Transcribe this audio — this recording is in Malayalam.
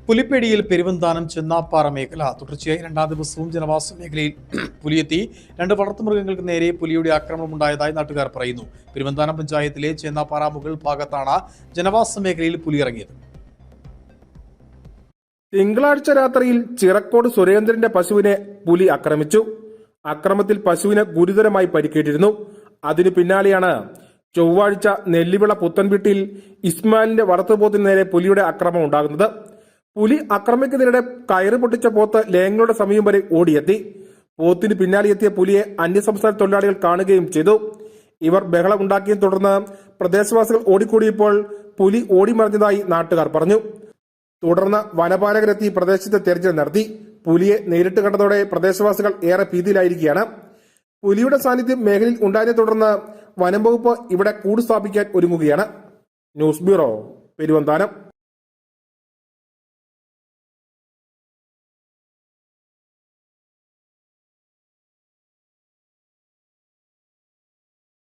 പുലിപ്പേടിയിൽ പെരുവന്താനം ചെന്നാപ്പാറ മേഖല തുടർച്ചയായി രണ്ടാം ദിവസവും ജനവാസ മേഖലയിൽ പുലിയെത്തി 2 വളർത്തുമൃഗങ്ങൾക്ക് നേരെ പുലിയുടെ ആക്രമണമുണ്ടായതായി നാട്ടുകാർ പറയുന്നു. പെരുവന്താനം പഞ്ചായത്തിലെ ചെന്നാപ്പാറ മുകൾ ഭാഗത്താണ് ജനവാസ മേഖലയിൽ പുലി ഇറങ്ങിയത്. തിങ്കളാഴ്ച രാത്രിയിൽ ചിറക്കോട് സുരേന്ദ്രന്റെ പശുവിനെ പുലി ആക്രമിച്ചു. അക്രമത്തിൽ പശുവിന് ഗുരുതരമായി പരിക്കേറ്റിരുന്നു. അതിനു പിന്നാലെയാണ് ചൊവ്വാഴ്ച നെല്ലിവിള പുത്തൻവീട്ടിൽ ഇസ്മായിലിന്റെ വളർത്തുപോത്തിന് നേരെ പുലിയുടെ ആക്രമണം ഉണ്ടാകുന്നത്. പുലി ആക്രമിക്കുന്നതിനിടെ കയറ് പൊട്ടിച്ച പോത്ത് ലേങ്ങളുടെ സമീപം വരെ ഓടിയെത്തി. പോത്തിന് പിന്നാലെ എത്തിയ പുലിയെ അന്യസംസ്ഥാന തൊഴിലാളികൾ കാണുകയും ചെയ്തു. ഇവർ ബഹളമുണ്ടാക്കിയതിനെ തുടർന്ന് പ്രദേശവാസികൾ ഓടിക്കൂടിയപ്പോൾ പുലി ഓടിമറിഞ്ഞതായി നാട്ടുകാർ പറഞ്ഞു. തുടർന്ന് വനപാലകരെത്തി പ്രദേശത്ത് തെരച്ചിൽ നടത്തി. പുലിയെ നേരിട്ട് കണ്ടതോടെ പ്രദേശവാസികൾ ഏറെ ഭീതിയിലായിരിക്കുകയാണ്. പുലിയുടെ സാന്നിധ്യം മേഖലയിൽ ഉണ്ടായതിനെ തുടർന്ന് വനം വകുപ്പ് ഇവിടെ കൂട് സ്ഥാപിക്കാൻ ഒരുങ്ങുകയാണ്. News bureau, Peruvanthanam.